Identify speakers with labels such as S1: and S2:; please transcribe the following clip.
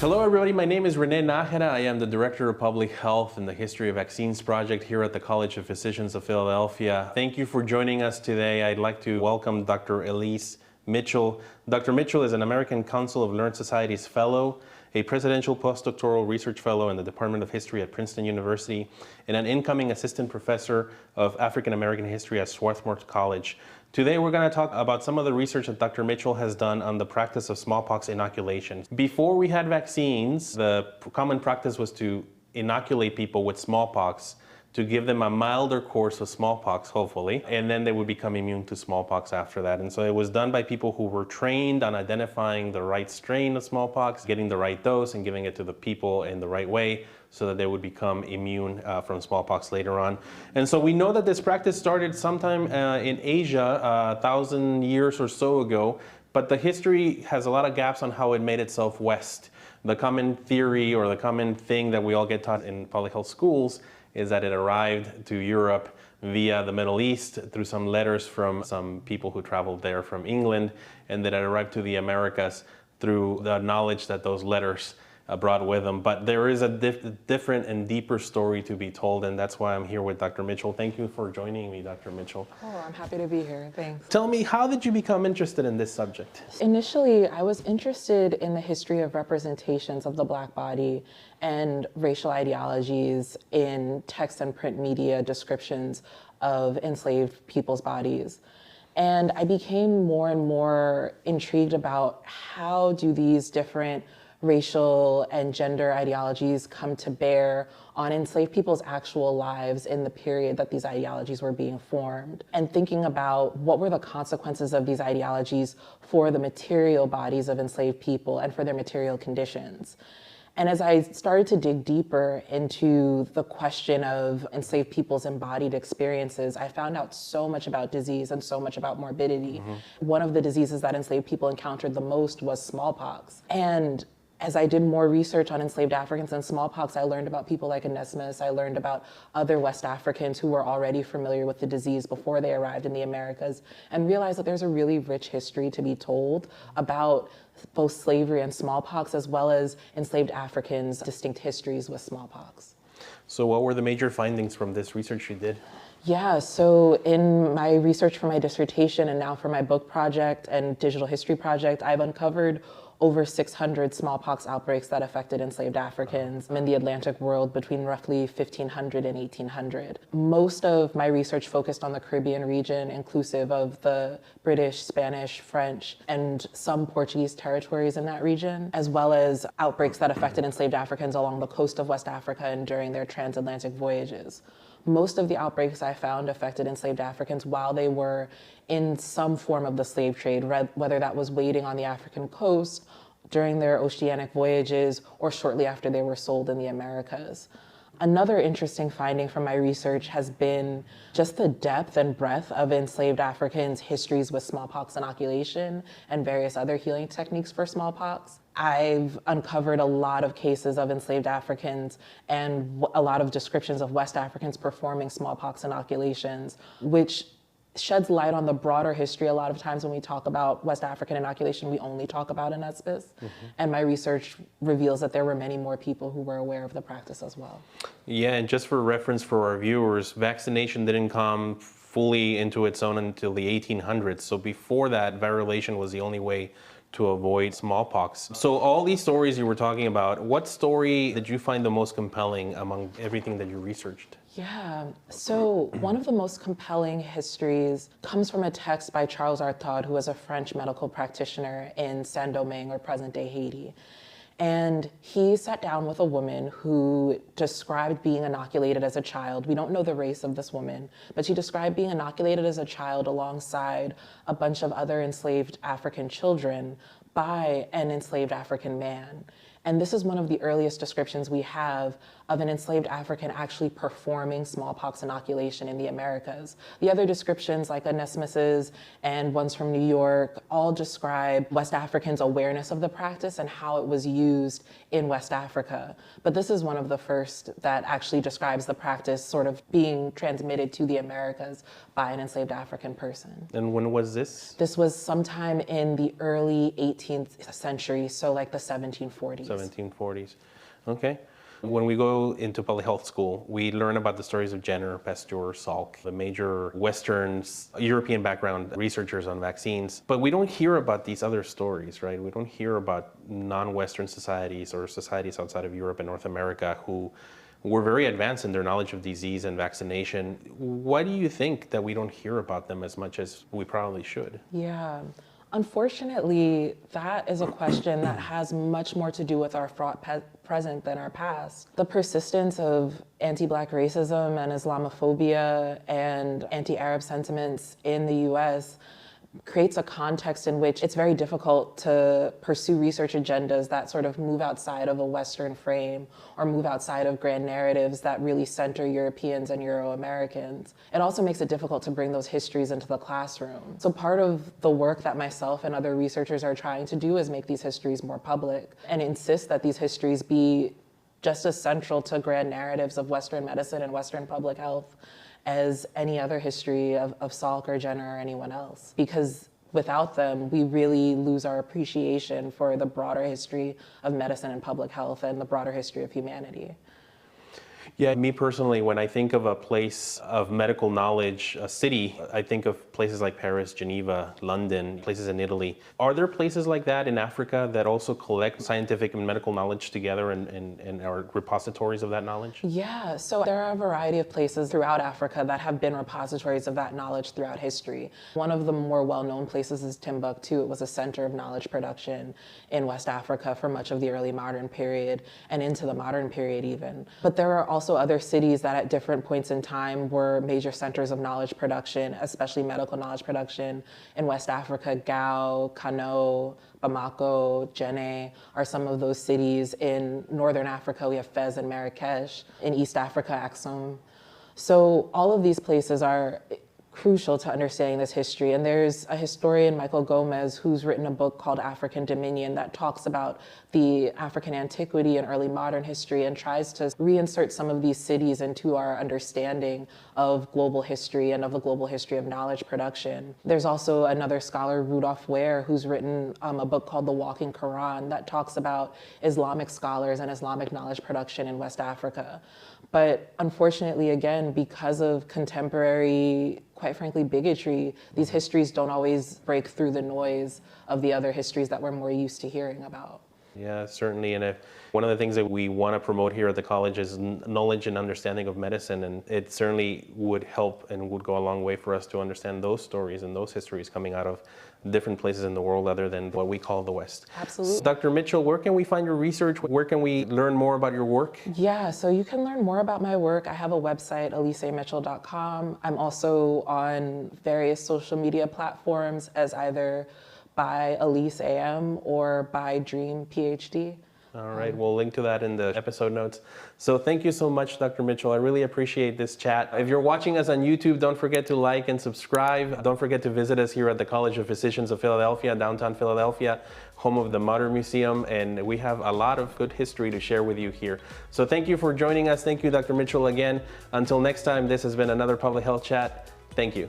S1: Hello everybody, my name is René Najera. I am the Director of Public Health and the History of Vaccines Project here at the College of Physicians of Philadelphia. Thank you for joining us today. I'd like to welcome Dr. Elise Mitchell. Dr. Mitchell is an American Council of Learned Societies Fellow, a Presidential Postdoctoral Research Fellow in the Department of History at Princeton University, and an incoming Assistant Professor of African American History at Swarthmore College. Today we're going to talk about some of the research that Dr. Mitchell has done on the practice of smallpox inoculation. Before we had vaccines, the common practice was to inoculate people with smallpox to give them a milder course of smallpox, hopefully, and then they would become immune to smallpox after that. And so it was done by people who were trained on identifying the right strain of smallpox, getting the right dose, and giving it to the people in the right way so that they would become immune from smallpox later on. And so we know that this practice started sometime in Asia, 1,000 years or so ago, but the history has a lot of gaps on how it made itself west. The common theory or the common thing that we all get taught in public health schools is that it arrived to Europe via the Middle East through some letters from some people who traveled there from England, and that it arrived to the Americas through the knowledge that those letters brought with them. But there is a different and deeper story to be told, and that's why I'm here with Dr. Mitchell. Thank you for joining me, Dr. Mitchell.
S2: Oh, I'm happy to be here. Thanks.
S1: Tell me, how did you become interested in this subject?
S2: Initially, I was interested in the history of representations of the Black body and racial ideologies in text and print media descriptions of enslaved people's bodies. And I became more and more intrigued about how do these different racial and gender ideologies come to bear on enslaved people's actual lives in the period that these ideologies were being formed, and thinking about what were the consequences of these ideologies for the material bodies of enslaved people and for their material conditions. And as I started to dig deeper into the question of enslaved people's embodied experiences, I found out so much about disease and so much about morbidity. One of the diseases that enslaved people encountered the most was smallpox. And as I did more research on enslaved Africans and smallpox, I learned about people like Onesimus. I learned about other West Africans who were already familiar with the disease before they arrived in the Americas, and realized that there's a really rich history to be told about both slavery and smallpox, as well as enslaved Africans' distinct histories with smallpox.
S1: So what were the major findings from this research you did?
S2: Yeah, so in my research for my dissertation and now for my book project and digital history project, I've uncovered over 600 smallpox outbreaks that affected enslaved Africans in the Atlantic world between roughly 1500 and 1800. Most of my research focused on the Caribbean region, inclusive of the British, Spanish, French, and some Portuguese territories in that region, as well as outbreaks that affected enslaved Africans along the coast of West Africa and during their transatlantic voyages. Most of the outbreaks I found affected enslaved Africans while they were in some form of the slave trade, whether that was waiting on the African coast, during their oceanic voyages, or shortly after they were sold in the Americas. Another interesting finding from my research has been just the depth and breadth of enslaved Africans' histories with smallpox inoculation and various other healing techniques for smallpox. I've uncovered a lot of cases of enslaved Africans and a lot of descriptions of West Africans performing smallpox inoculations, which sheds light on the broader history. A lot of times when we talk about West African inoculation, we only talk about Onesimus. And my research reveals that there were many more people who were aware of the practice as well.
S1: Yeah, and just for reference for our viewers, vaccination didn't come fully into its own until the 1800s. So before that, variolation was the only way to avoid smallpox. So all these stories you were talking about, what story did you find the most compelling among everything that you researched?
S2: Yeah, so one of the most compelling histories comes from a text by Charles Artaud, who was a French medical practitioner in Saint-Domingue, or present-day Haiti. And he sat down with a woman who described being inoculated as a child. We don't know the race of this woman, but she described being inoculated as a child alongside a bunch of other enslaved African children by an enslaved African man. And this is one of the earliest descriptions we have of an enslaved African actually performing smallpox inoculation in the Americas. The other descriptions, like Onesimus's and ones from New York, all describe West Africans' awareness of the practice and how it was used in West Africa. But this is one of the first that actually describes the practice sort of being transmitted to the Americas by an enslaved African person.
S1: And when was this?
S2: This was sometime in the early 18th century, so like the 1740s.
S1: 1740s. Okay. When we go into public health school, we learn about the stories of Jenner, Pasteur, Salk, the major Western, European background researchers on vaccines. But we don't hear about these other stories, right? We don't hear about non-Western societies or societies outside of Europe and North America who were very advanced in their knowledge of disease and vaccination. Why do you think that we don't hear about them as much as we probably should?
S2: Yeah. Unfortunately, that is a question that has much more to do with our fraught present than our past. The persistence of anti-Black racism and Islamophobia and anti-Arab sentiments in the US creates a context in which it's very difficult to pursue research agendas that sort of move outside of a Western frame or move outside of grand narratives that really center Europeans and Euro-Americans. It also makes it difficult to bring those histories into the classroom. So part of the work that myself and other researchers are trying to do is make these histories more public and insist that these histories be just as central to grand narratives of Western medicine and Western public health as any other history of Salk or Jenner or anyone else. Because without them, we really lose our appreciation for the broader history of medicine and public health and the broader history of humanity.
S1: Yeah, me personally, when I think of a place of medical knowledge, a city, I think of places like Paris, Geneva, London, places in Italy. Are there places like that in Africa that also collect scientific and medical knowledge together and are repositories of that knowledge?
S2: Yeah, so there are a variety of places throughout Africa that have been repositories of that knowledge throughout history. One of the more well-known places is Timbuktu. It was a center of knowledge production in West Africa for much of the early modern period and into the modern period even. But there are also other cities that at different points in time were major centers of knowledge production, especially medical knowledge production. In West Africa, Gao, Kano, Bamako, Djenné are some of those cities. In Northern Africa, we have Fez and Marrakesh. In East Africa, Axum. So all of these places are crucial to understanding this history. And there's a historian, Michael Gomez, who's written a book called African Dominion that talks about the African antiquity and early modern history and tries to reinsert some of these cities into our understanding of global history and of the global history of knowledge production. There's also another scholar, Rudolf Ware, who's written a book called The Walking Quran that talks about Islamic scholars and Islamic knowledge production in West Africa. But unfortunately, again, because of contemporary, quite frankly, bigotry, these histories don't always break through the noise of the other histories that we're more used to hearing about.
S1: Yeah, certainly. And one of the things that we want to promote here at the college is knowledge and understanding of medicine. And it certainly would help and would go a long way for us to understand those stories and those histories coming out of different places in the world other than what we call the West.
S2: Absolutely.
S1: So, Dr. Mitchell, where can we find your research? Where can we learn more about your work?
S2: Yeah, so you can learn more about my work. I have a website, elisemitchell.com. I'm also on various social media platforms as either by Elise AM or by Dream PhD.
S1: All right, we'll link to that in the episode notes. So thank you so much, Dr. Mitchell. I really appreciate this chat. If you're watching us on YouTube, don't forget to like and subscribe. Don't forget to visit us here at the College of Physicians of Philadelphia, downtown Philadelphia, home of the Modern Museum, and we have a lot of good history to share with you here. So thank you for joining us. Thank you, Dr. Mitchell, again. Until next time, this has been another Public Health Chat. Thank you.